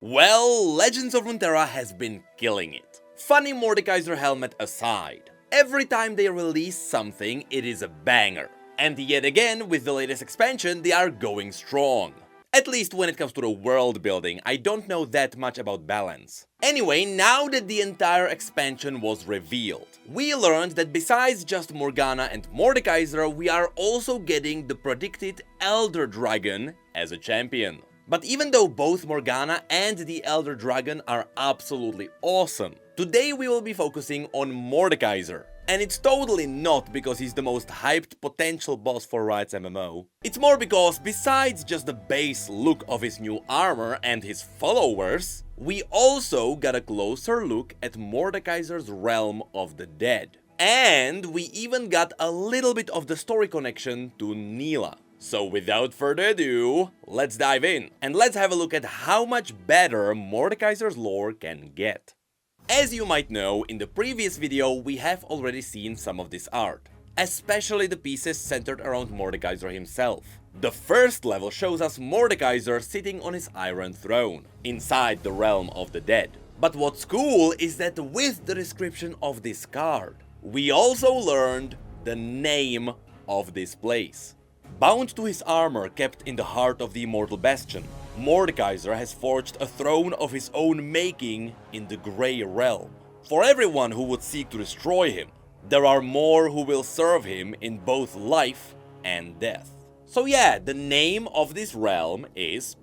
Well, Legends of Runeterra has been killing it. Funny Mordekaiser helmet aside, every time they release something, it is a banger. And yet again, with the latest expansion, they are going strong. At least when it comes to the world building, I don't know that much about balance. Anyway, now that the entire expansion was revealed, we learned that besides just Morgana and Mordekaiser, we are also getting the predicted Elder Dragon as a champion. But even though both Morgana and the Elder Dragon are absolutely awesome, today we will be focusing on Mordekaiser. And it's totally not because he's the most hyped potential boss for Riot's MMO. It's more because besides just the base look of his new armor and his followers, we also got a closer look at Mordekaiser's Realm of the Dead. And we even got a little bit of the story connection to Nila. So without further ado, let's dive in, and let's have a look at how much better Mordekaiser's lore can get. As you might know, in the previous video we have already seen some of this art, especially the pieces centered around Mordekaiser himself. The first level shows us Mordekaiser sitting on his Iron Throne, inside the Realm of the Dead. But what's cool is that with the description of this card, we also learned the name of this place. Bound to his armor kept in the heart of the Immortal Bastion, Mordekaiser has forged a throne of his own making in the Grey Realm. For everyone who would seek to destroy him, there are more who will serve him in both life and death. So yeah, the name of this realm is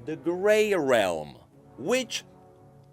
the Grey Realm, which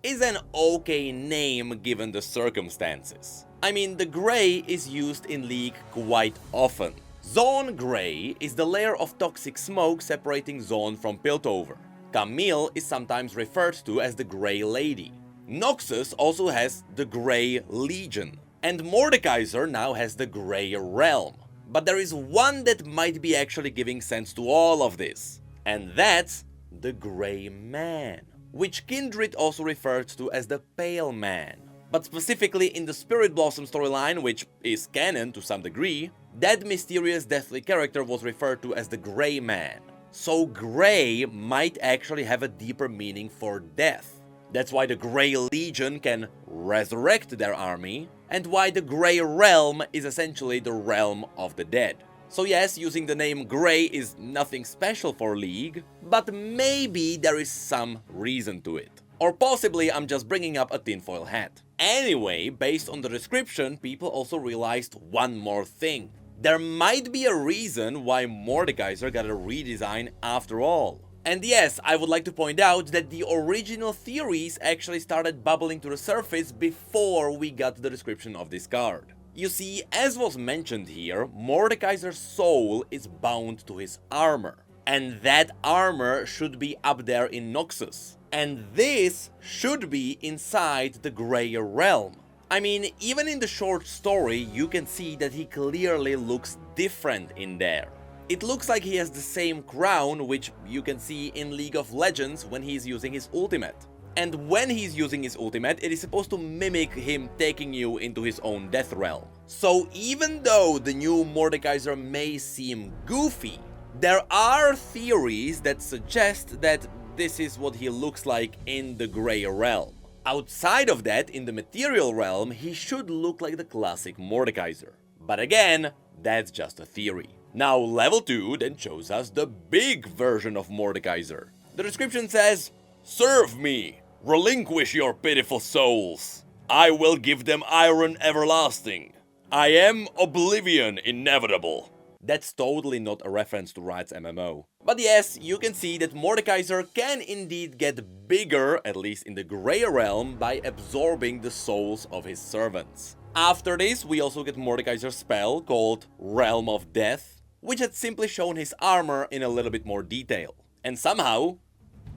is an okay name given the circumstances. I mean, the Grey is used in League quite often. Zone Grey is the layer of toxic smoke separating Zone from Piltover. Camille is sometimes referred to as the Grey Lady. Noxus also has the Grey Legion. And Mordekaiser now has the Grey Realm. But there is one that might be actually giving sense to all of this. And that's the Grey Man, which Kindred also referred to as the Pale Man. But specifically in the Spirit Blossom storyline, which is canon to some degree, that mysterious deathly character was referred to as the Grey Man. So Grey might actually have a deeper meaning for death. That's why the Grey Legion can resurrect their army, and why the Grey Realm is essentially the realm of the dead. So yes, using the name Grey is nothing special for League, but maybe there is some reason to it. Or possibly I'm just bringing up a tinfoil hat. Anyway, based on the description, people also realized one more thing. There might be a reason why Mordekaiser got a redesign after all. And yes, I would like to point out that the original theories actually started bubbling to the surface before we got the description of this card. You see, as was mentioned here, Mordekaiser's soul is bound to his armor. And that armor should be up there in Noxus. And this should be inside the Grey Realm. I mean, even in the short story, you can see that he clearly looks different in there. It looks like he has the same crown, which you can see in League of Legends when he's using his ultimate. And when he's using his ultimate, it is supposed to mimic him taking you into his own death realm. So even though the new Mordekaiser may seem goofy, there are theories that suggest that this is what he looks like in the Grey Realm. Outside of that, in the material realm, he should look like the classic Mordekaiser. But again, that's just a theory. Now, level 2 then shows us the big version of Mordekaiser. The description says, "Serve me, relinquish your pitiful souls. I will give them iron everlasting. I am oblivion inevitable." That's totally not a reference to Riot's MMO. But yes, you can see that Mordekaiser can indeed get bigger, at least in the Grey Realm, by absorbing the souls of his servants. After this, we also get Mordekaiser's spell called Realm of Death, which had simply shown his armor in a little bit more detail. And somehow,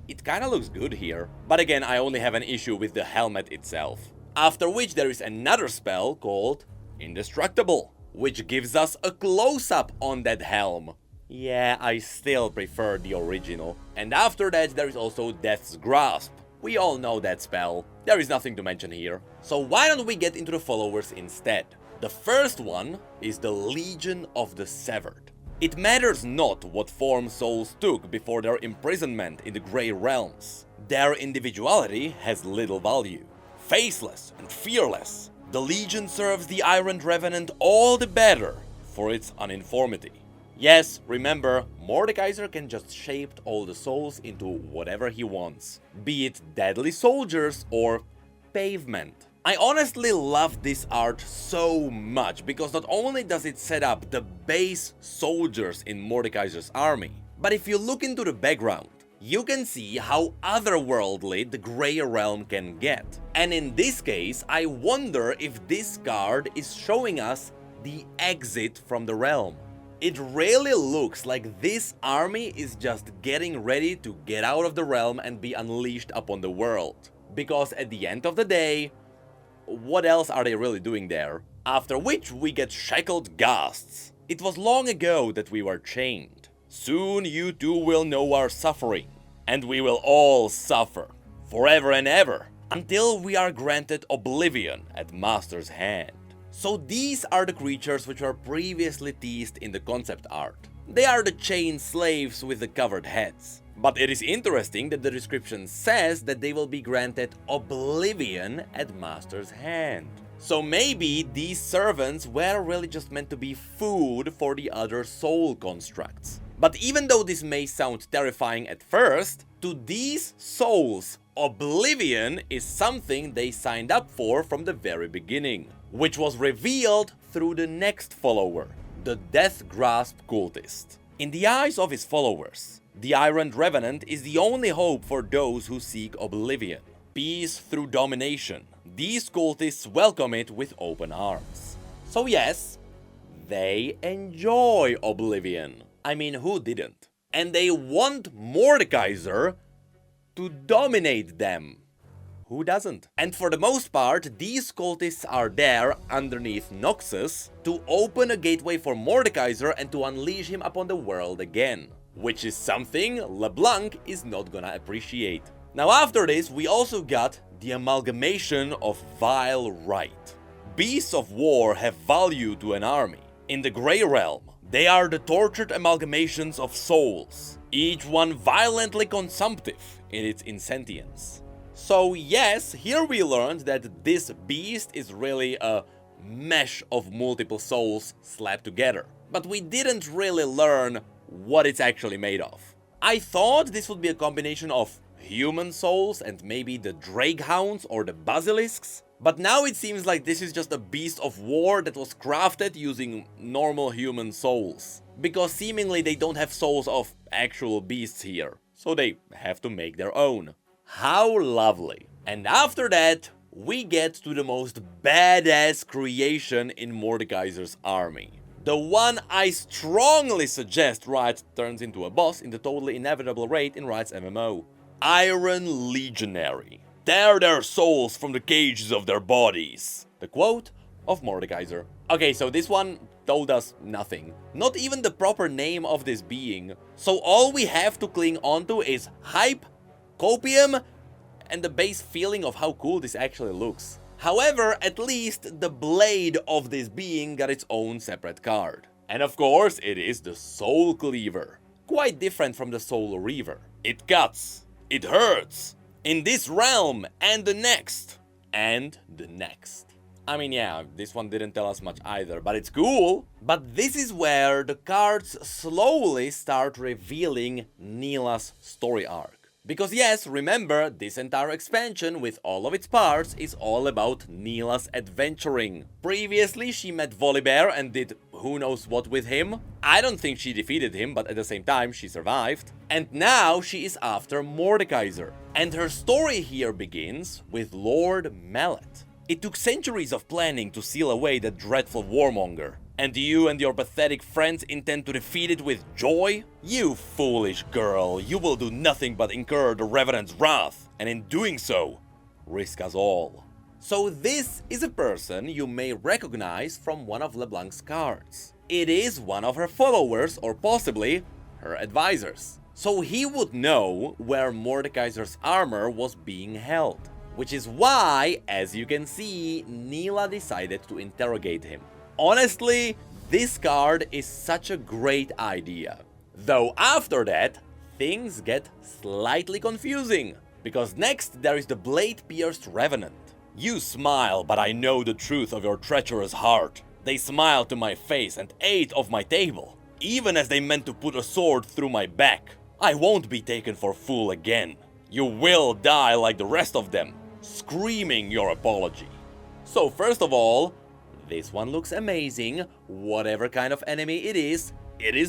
it kinda looks good here. But again, I only have an issue with the helmet itself. After which there is another spell called Indestructible, which gives us a close-up on that helm. Yeah, I still prefer the original. And after that there is also Death's Grasp. We all know that spell. There is nothing to mention here. So why don't we get into the followers instead? The first one is the Legion of the Severed. It matters not what form souls took before their imprisonment in the Grey Realms. Their individuality has little value. Faceless and fearless, the Legion serves the Iron Revenant all the better for its uniformity. Yes, remember, Mordekaiser can just shape all the souls into whatever he wants, be it deadly soldiers or pavement. I honestly love this art so much because not only does it set up the base soldiers in Mordekaiser's army, but if you look into the background, you can see how otherworldly the Grey Realm can get. And in this case, I wonder if this card is showing us the exit from the realm. It really looks like this army is just getting ready to get out of the realm and be unleashed upon the world. Because at the end of the day, what else are they really doing there? After which we get shackled ghasts. It was long ago that we were chained. Soon you too will know our suffering. And we will all suffer. Forever and ever. Until we are granted oblivion at Master's hand. So these are the creatures which were previously teased in the concept art. They are the chained slaves with the covered heads. But it is interesting that the description says that they will be granted oblivion at Master's hand. So maybe these servants were really just meant to be food for the other soul constructs. But even though this may sound terrifying at first, to these souls, oblivion is something they signed up for from the very beginning, which was revealed through the next follower, the Death Grasp cultist. In the eyes of his followers, the Iron Revenant is the only hope for those who seek oblivion. Peace through domination. These cultists welcome it with open arms. So yes, they enjoy oblivion. I mean, who didn't? And they want Mordekaiser to dominate them. Who doesn't? And for the most part, these cultists are there underneath Noxus to open a gateway for Mordekaiser and to unleash him upon the world again. Which is something LeBlanc is not gonna appreciate. Now after this, we also got the amalgamation of vile right. Beasts of war have value to an army. In the Grey Realm, they are the tortured amalgamations of souls, each one violently consumptive in its insentience. So yes, here we learned that this beast is really a mesh of multiple souls slapped together. But we didn't really learn what it's actually made of. I thought this would be a combination of human souls and maybe the Drakehounds or the Basilisks. But now it seems like this is just a beast of war that was crafted using normal human souls. Because seemingly they don't have souls of actual beasts here. So they have to make their own. How lovely. And after that, we get to the most badass creation in Mordekaiser's army. The one I strongly suggest Riot turns into a boss in the totally inevitable raid in Riot's MMO. Iron Legionary. Tear their souls from the cages of their bodies. The quote of Mordekaiser. Okay, so this one told us nothing. Not even the proper name of this being. So all we have to cling onto is hype, copium, and the base feeling of how cool this actually looks. However, at least the blade of this being got its own separate card. And of course, it is the Soul Cleaver. Quite different from the Soul Reaver. It cuts. It hurts. In this realm, and the next. And the next. I mean, yeah, this one didn't tell us much either, but it's cool. But this is where the cards slowly start revealing Nila's story arc. Because yes, remember, this entire expansion with all of its parts is all about Nila's adventuring. Previously, she met Volibear and did who knows what with him. I don't think she defeated him, but at the same time, she survived. And now she is after Mordekaiser. And her story here begins with Lord Mallet. It took centuries of planning to seal away that dreadful warmonger. And you and your pathetic friends intend to defeat it with joy? You foolish girl, you will do nothing but incur the Revenant's wrath, and in doing so, risk us all. So this is a person you may recognize from one of LeBlanc's cards. It is one of her followers, or possibly her advisors. So he would know where Mordekaiser's armor was being held. Which is why, as you can see, Nila decided to interrogate him. Honestly, this card is such a great idea. Though after that, things get slightly confusing. Because next there is the blade-pierced revenant. You smile, but I know the truth of your treacherous heart. They smiled to my face and ate off my table, even as they meant to put a sword through my back. I won't be taken for fool again. You will die like the rest of them, screaming your apology. So first of all, this one looks amazing. Whatever kind of enemy it is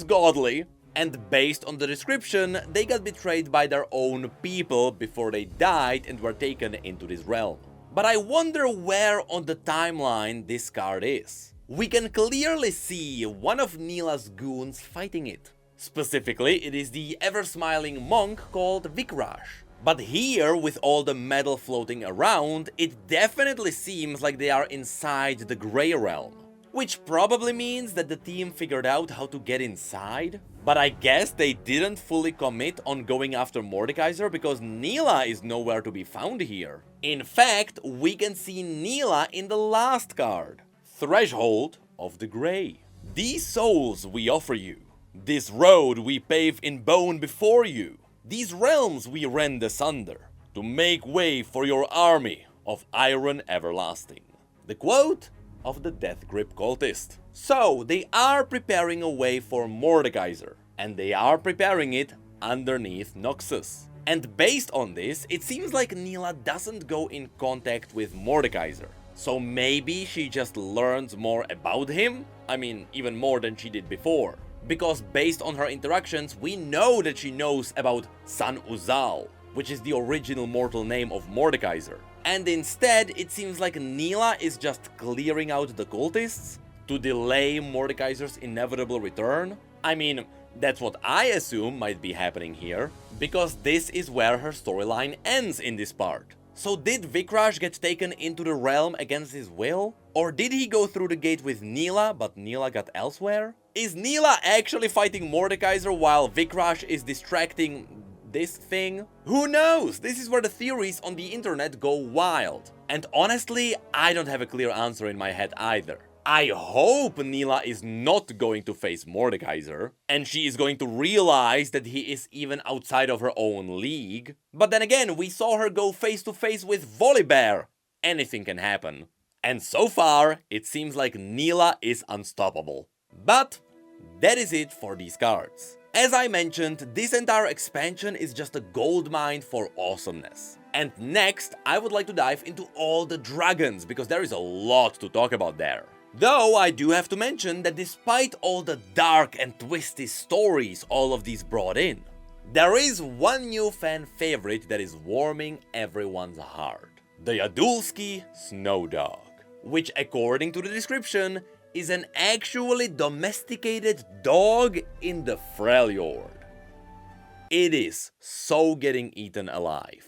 godly. And based on the description, they got betrayed by their own people before they died and were taken into this realm. But I wonder where on the timeline this card is. We can clearly see one of Nila's goons fighting it. Specifically, it is the ever-smiling monk called Vikraj. But here, with all the metal floating around, it definitely seems like they are inside the Grey Realm. Which probably means that the team figured out how to get inside. But I guess they didn't fully commit on going after Mordekaiser because Nila is nowhere to be found here. In fact, we can see Nila in the last card. Threshold of the Grey. These souls we offer you. This road we pave in bone before you. These realms we rend asunder. To make way for your army of iron everlasting. The quote of the Death Grip cultist. So, they are preparing a way for Mordekaiser, and they are preparing it underneath Noxus. And based on this, it seems like Nila doesn't go in contact with Mordekaiser. So maybe she just learns more about him? I mean, even more than she did before. Because based on her interactions, we know that she knows about San Uzal, which is the original mortal name of Mordekaiser. And instead, it seems like Nila is just clearing out the cultists to delay Mordekaiser's inevitable return. I mean, that's what I assume might be happening here, because this is where her storyline ends in this part. So did Vikraj get taken into the realm against his will? Or did he go through the gate with Nila, but Nila got elsewhere? Is Nila actually fighting Mordekaiser while Vikraj is distracting this thing? Who knows? This is where the theories on the internet go wild. And honestly, I don't have a clear answer in my head either. I hope Nila is not going to face Mordekaiser, and she is going to realize that he is even outside of her own league. But then again, we saw her go face to face with Volibear. Anything can happen. And so far, it seems like Nila is unstoppable. But that is it for these cards. As I mentioned, this entire expansion is just a goldmine for awesomeness. And next, I would like to dive into all the dragons, because there is a lot to talk about there. Though I do have to mention that despite all the dark and twisty stories all of these brought in, there is one new fan favorite that is warming everyone's heart. The Yadulski Snow Dog, which according to the description is an actually domesticated dog in the Freljord. It is so getting eaten alive.